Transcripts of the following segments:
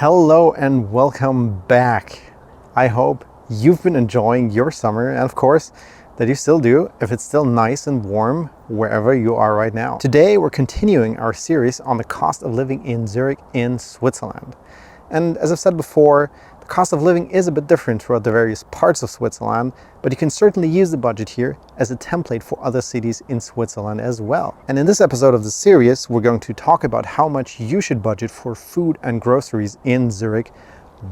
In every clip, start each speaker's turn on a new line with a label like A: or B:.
A: Hello and welcome back. I hope you've been enjoying your summer and of course that you still do if it's still nice and warm wherever you are right now. Today we're continuing our series on the cost of living in Zurich in Switzerland. And as I've said before, the cost of living is a bit different throughout the various parts of Switzerland, but you can certainly use the budget here as a template for other cities in Switzerland as well. And in this episode of the series, we're going to talk about how much you should budget for food and groceries in Zurich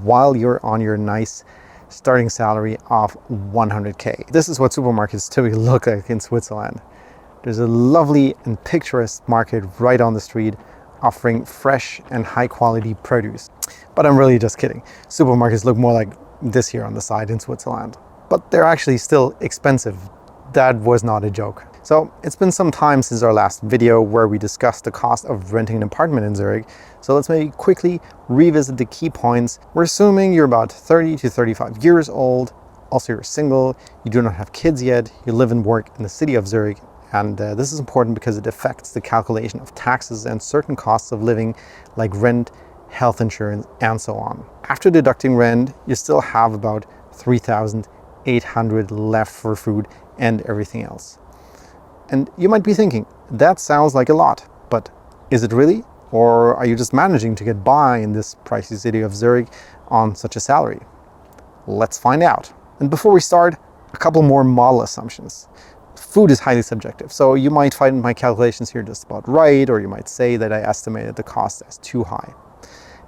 A: while you're on your nice starting salary of 100k. This is what supermarkets typically look like in Switzerland. There's a lovely and picturesque market right on the street offering fresh and high quality produce. But I'm really just kidding. Supermarkets look more like this here on the side in Switzerland. But they're actually still expensive. That was not a joke. So it's been some time since our last video where we discussed the cost of renting an apartment in Zurich. So let's maybe quickly revisit the key points. We're assuming you're about 30 to 35 years old. Also you're single, you do not have kids yet, you live and work in the city of Zurich. And this is important because it affects the calculation of taxes and certain costs of living like rent, health insurance, and so on. After deducting rent, you still have about 3,800 left for food and everything else. And you might be thinking, that sounds like a lot, but is it really? Or are you just managing to get by in this pricey city of Zurich on such a salary? Let's find out. And before we start, a couple more model assumptions. Food is highly subjective, so you might find my calculations here just about right, or you might say that I estimated the cost as too high.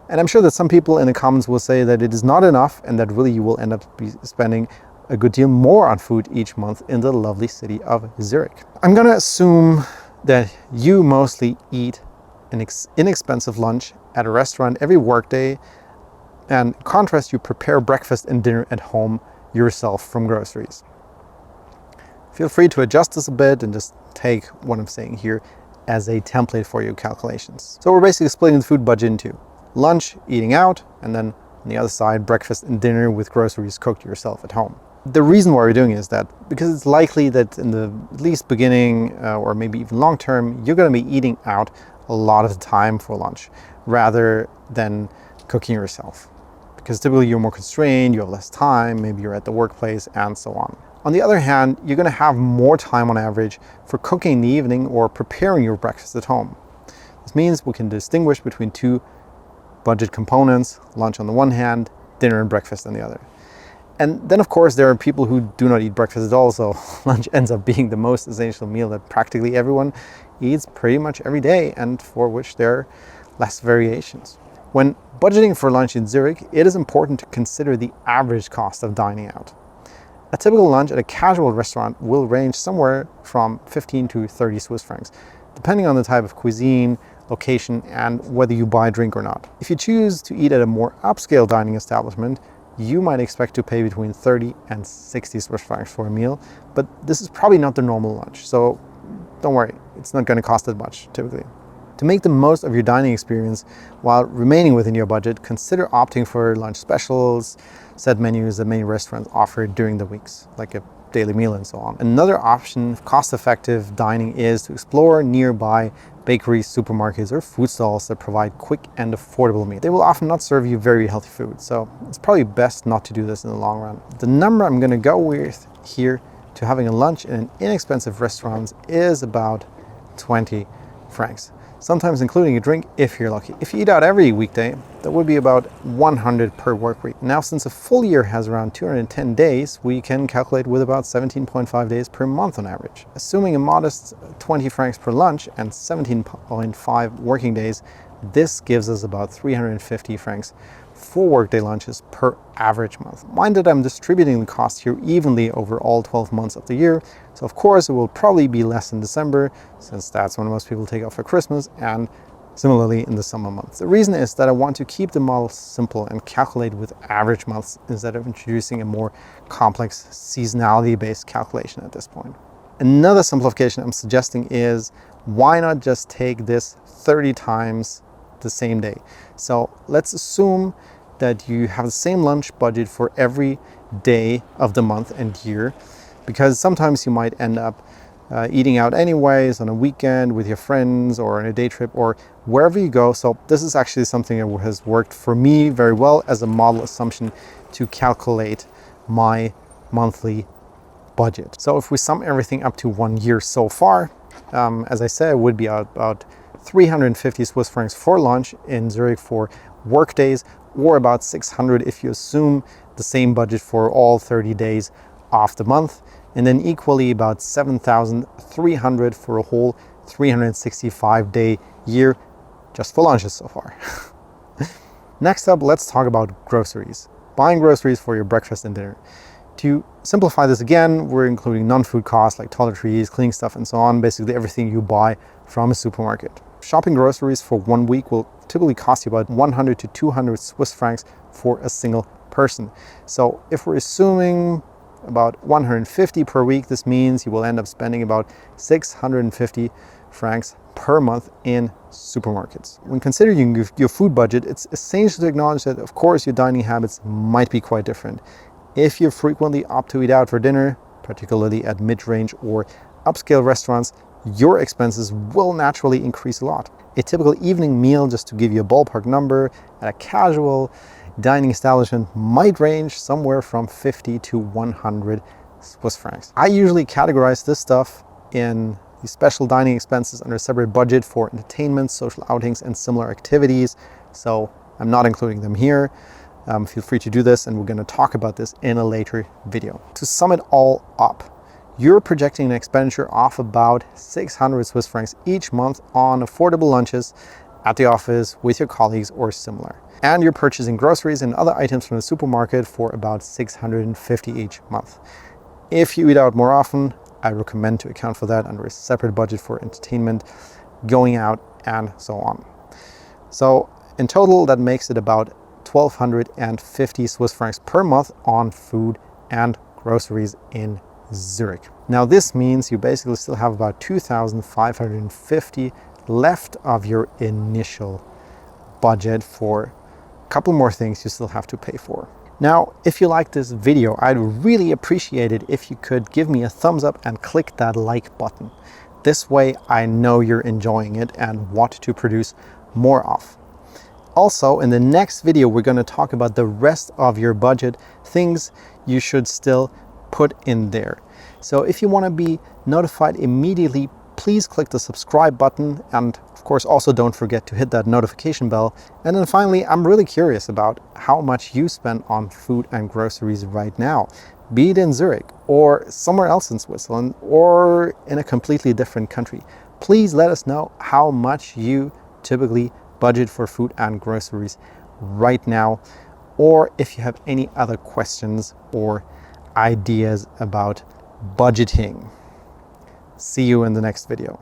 A: And I'm sure that some people in the comments will say that it is not enough and that really you will end up spending a good deal more on food each month in the lovely city of Zurich. I'm gonna assume that you mostly eat an inexpensive lunch at a restaurant every workday, and in contrast, you prepare breakfast and dinner at home yourself from groceries. Feel free to adjust this a bit and just take what I'm saying here as a template for your calculations. So we're basically splitting the food budget into lunch, eating out, and then on the other side, breakfast and dinner with groceries cooked yourself at home. The reason why we're doing is that because it's likely that in the at least beginning or maybe even long term, you're going to be eating out a lot of the time for lunch rather than cooking yourself. Because typically you're more constrained, you have less time, maybe you're at the workplace and so on. On the other hand, you're going to have more time on average for cooking in the evening or preparing your breakfast at home. This means we can distinguish between two budget components, lunch on the one hand, dinner and breakfast on the other. And then of course there are people who do not eat breakfast at all, so lunch ends up being the most essential meal that practically everyone eats pretty much every day and for which there are less variations. When budgeting for lunch in Zurich, it is important to consider the average cost of dining out. A typical lunch at a casual restaurant will range somewhere from 15 to 30 Swiss francs, depending on the type of cuisine, location, and whether you buy a drink or not. If you choose to eat at a more upscale dining establishment, you might expect to pay between 30 and 60 Swiss francs for a meal, but this is probably not the normal lunch, so don't worry, it's not going to cost that much typically. To make the most of your dining experience while remaining within your budget, consider opting for lunch specials, set menus that many restaurants offer during the weeks, like a daily meal and so on. Another option of cost-effective dining is to explore nearby bakeries, supermarkets, or food stalls that provide quick and affordable meals. They will often not serve you very healthy food, so it's probably best not to do this in the long run. The number I'm going to go with here to having a lunch in an inexpensive restaurant is about 20 francs. Sometimes including a drink if you're lucky. If you eat out every weekday, that would be about 100 per work week. Now, since a full year has around 210 days, we can calculate with about 17.5 days per month on average. Assuming a modest 20 francs per lunch and 17.5 working days, this gives us about 350 francs for workday lunches per average month. Mind that I'm distributing the cost here evenly over all 12 months of the year, so of course it will probably be less in December, since that's when most people take off for Christmas, and similarly in the summer months. The reason is that I want to keep the model simple and calculate with average months instead of introducing a more complex seasonality-based calculation at this point. Another simplification I'm suggesting is, why not just take this 30 times the same day? So let's assume that you have the same lunch budget for every day of the month and year, because sometimes you might end up eating out anyways on a weekend with your friends or on a day trip or wherever you go. So this is actually something that has worked for me very well as a model assumption to calculate my monthly budget. So if we sum everything up to 1 year so far, as I said, it would be about 350 Swiss francs for lunch in Zurich for work days, or about 600 if you assume the same budget for all 30 days of the month, and then equally about 7,300 for a whole 365-day year just for lunches so far. Next up, let's talk about groceries. Buying groceries for your breakfast and dinner. To simplify this again, we're including non-food costs like toiletries, cleaning stuff, and so on, basically everything you buy from a supermarket. Shopping groceries for 1 week will typically cost you about 100 to 200 Swiss francs for a single person. So if we're assuming about 150 per week, this means you will end up spending about 650 francs per month in supermarkets. When considering your food budget, it's essential to acknowledge that, of course, your dining habits might be quite different. If you frequently opt to eat out for dinner, particularly at mid-range or upscale restaurants, your expenses will naturally increase a lot. A typical evening meal, just to give you a ballpark number, at a casual dining establishment might range somewhere from 50 to 100 Swiss francs. I usually categorize this stuff in the special dining expenses under a separate budget for entertainment, social outings, and similar activities. So I'm not including them here. Feel free to do this, and we're going to talk about this in a later video. To sum it all up, you're projecting an expenditure of about 600 Swiss francs each month on affordable lunches at the office with your colleagues or similar. And you're purchasing groceries and other items from the supermarket for about 650 each month. If you eat out more often, I recommend to account for that under a separate budget for entertainment, going out, and so on. So in total, that makes it about 1,250 Swiss francs per month on food and groceries in Zurich. Now this means you basically still have about 2,550 left of your initial budget for a couple more things you still have to pay for. Now, if you like this video, I'd really appreciate it if you could give me a thumbs up and click that like button. This way I know you're enjoying it and want to produce more of. Also, in the next video, we're going to talk about the rest of your budget, things you should still put in there. So if you want to be notified immediately, please click the subscribe button, and of course also don't forget to hit that notification bell. And then finally, I'm really curious about how much you spend on food and groceries right now, be it in Zurich or somewhere else in Switzerland or in a completely different country. Please let us know how much you typically budget for food and groceries right now, or if you have any other questions or ideas about budgeting. See you in the next video.